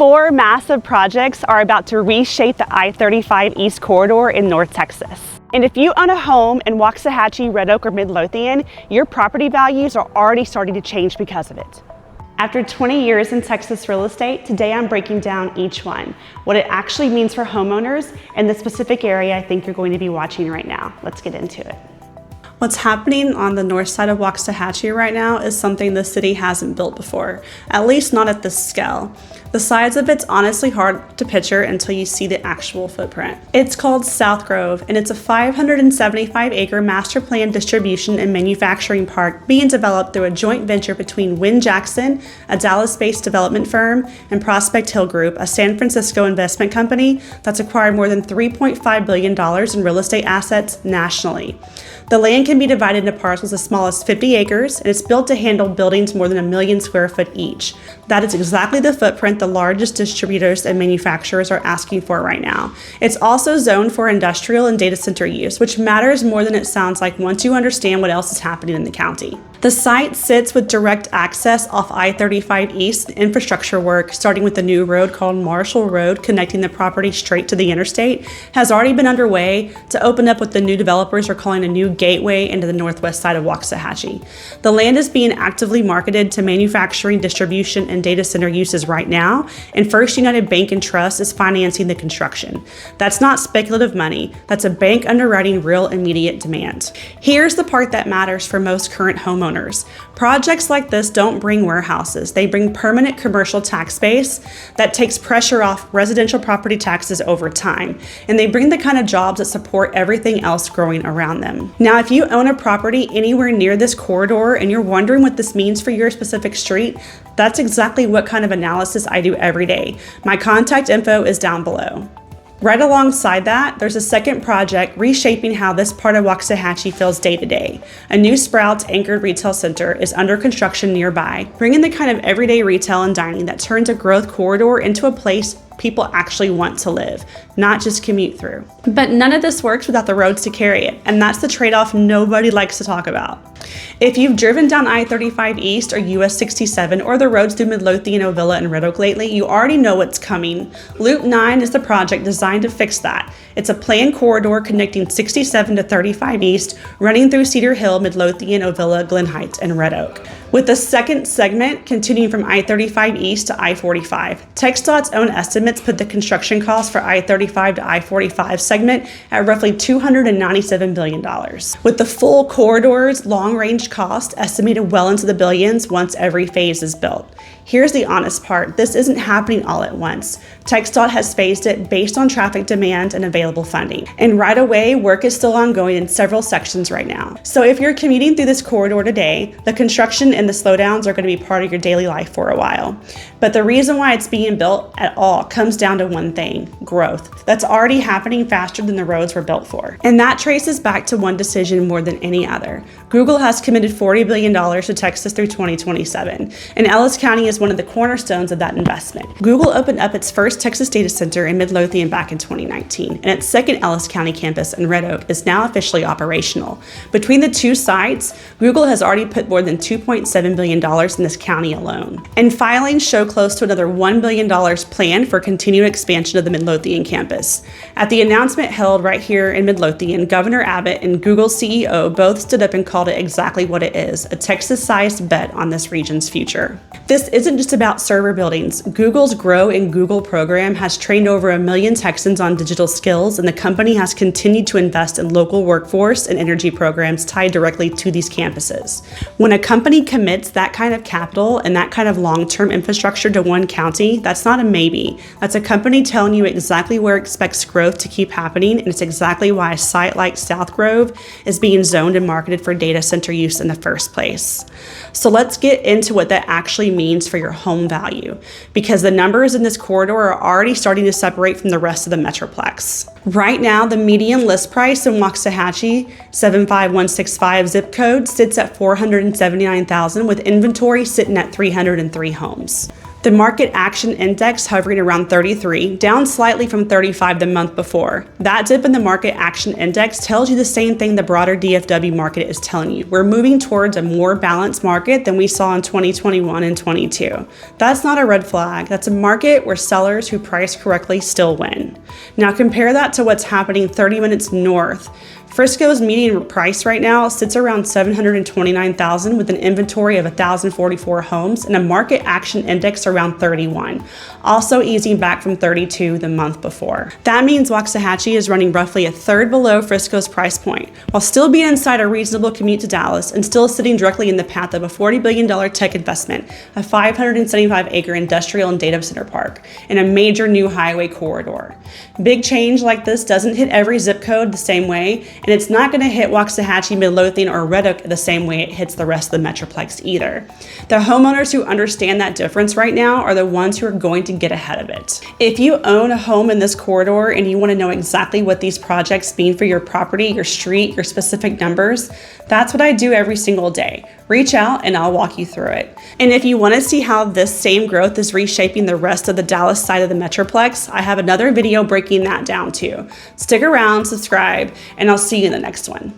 4 massive projects are about to reshape the I-35 East Corridor in North Texas. And if you own a home in Waxahachie, Red Oak, or Midlothian, your property values are already starting to change because of it. After 20 years in Texas real estate, today I'm breaking down each one, what it actually means for homeowners, and the specific area I think you're going to be watching right now. Let's get into it. What's happening on the north side of Waxahachie right now is something the city hasn't built before, at least not at this scale. The size of it's honestly hard to picture until you see the actual footprint. It's called South Grove, and it's a 575-acre master plan distribution and manufacturing park being developed through a joint venture between Wynn Jackson, a Dallas-based development firm, and Prospect Hill Group, a San Francisco investment company that's acquired more than $3.5 billion in real estate assets nationally. The land can be divided into parcels as small as 50 acres, and it's built to handle buildings more than 1 million square foot each. That is exactly the footprint the largest distributors and manufacturers are asking for right now. It's also zoned for industrial and data center use, which matters more than it sounds like once you understand what else is happening in the county. The site sits with direct access off I-35 East. Infrastructure work, starting with the new road called Marshall Road connecting the property straight to the interstate, has already been underway to open up what the new developers are calling a new gateway into the northwest side of Waxahachie. The land is being actively marketed to manufacturing, distribution, and data center uses right now, and First United Bank and Trust is financing the construction. That's not speculative money, that's a bank underwriting real immediate demand. Here's the part that matters for most current homeowners. Projects like this don't bring warehouses, they bring permanent commercial tax base that takes pressure off residential property taxes over time, and they bring the kind of jobs that support everything else growing around them. Now, if you own a property anywhere near this corridor and you're wondering what this means for your specific street, that's exactly what kind of analysis I do every day. My contact info is down below. Right alongside that, there's a second project reshaping how this part of Waxahachie feels day to day. A new Sprouts anchored retail center is under construction nearby, bringing the kind of everyday retail and dining that turns a growth corridor into a place people actually want to live, not just commute through. But none of this works without the roads to carry it, and that's the trade-off nobody likes to talk about. If you've driven down I-35 East or US 67 or the roads through Midlothian, Ovilla, and Red Oak lately, you already know what's coming. Loop 9 is the project designed to fix that. It's a planned corridor connecting 67 to 35 East, running through Cedar Hill, Midlothian, Ovilla, Glen Heights, and Red Oak, with the second segment continuing from I-35 East to I-45. TxDOT's own estimates put the construction cost for I-35 to I-45 segment at roughly $297 billion, with the full corridor's long-range cost estimated well into the billions once every phase is built. Here's the honest part, this isn't happening all at once. TxDOT has phased it based on traffic demand and available funding. And right away, work is still ongoing in several sections right now. So if you're commuting through this corridor today, the construction and the slowdowns are going to be part of your daily life for a while. But the reason why it's being built at all comes down to one thing, growth. That's already happening faster than the roads were built for. And that traces back to one decision more than any other. Google has committed $40 billion to Texas through 2027, and Ellis County is one of the cornerstones of that investment. Google opened up its first Texas data center in Midlothian back in 2019, and its second Ellis County campus in Red Oak is now officially operational. Between the two sites, Google has already put more than $2.7 billion in this county alone. And filings show close to another $1 billion planned for continued expansion of the Midlothian campus. At the announcement held right here in Midlothian, Governor Abbott and Google CEO both stood up and called it exactly what it is, a Texas-sized bet on this region's future. This isn't just about server buildings. Google's Grow in Google program has trained over 1 million Texans on digital skills, and the company has continued to invest in local workforce and energy programs tied directly to these campuses. When a company commits that kind of capital and that kind of long-term infrastructure to one county, that's not a maybe. That's a company telling you exactly where it expects growth to keep happening, and it's exactly why a site like South Grove is being zoned and marketed for data center use in the first place. So let's get into what that actually means for your home value, because the numbers in this corridor are already starting to separate from the rest of the Metroplex. Right now, the median list price in Waxahachie, 75165 zip code, sits at $479,000 with inventory sitting at 303 homes. The market action index hovering around 33, down slightly from 35 the month before. That dip in the market action index tells you the same thing the broader DFW market is telling you. We're moving towards a more balanced market than we saw in 2021 and 22. That's not a red flag. That's a market where sellers who price correctly still win. Now compare that to what's happening 30 minutes north. Frisco's median price right now sits around $729,000 with an inventory of 1,044 homes and a market action index around 31, also easing back from 32 the month before. That means Waxahachie is running roughly a third below Frisco's price point, while still being inside a reasonable commute to Dallas and still sitting directly in the path of a $40 billion tech investment, a 575-acre industrial and data center park, and a major new highway corridor. Big change like this doesn't hit every zip code the same way, and it's not going to hit Waxahachie, Midlothian, or Red Oak the same way it hits the rest of the Metroplex either. The homeowners who understand that difference right now are the ones who are going to get ahead of it. If you own a home in this corridor and you want to know exactly what these projects mean for your property, your street, your specific numbers, that's what I do every single day. Reach out and I'll walk you through it. And if you want to see how this same growth is reshaping the rest of the Dallas side of the Metroplex, I have another video breaking that down too. Stick around, subscribe, and I'll see you in the next one.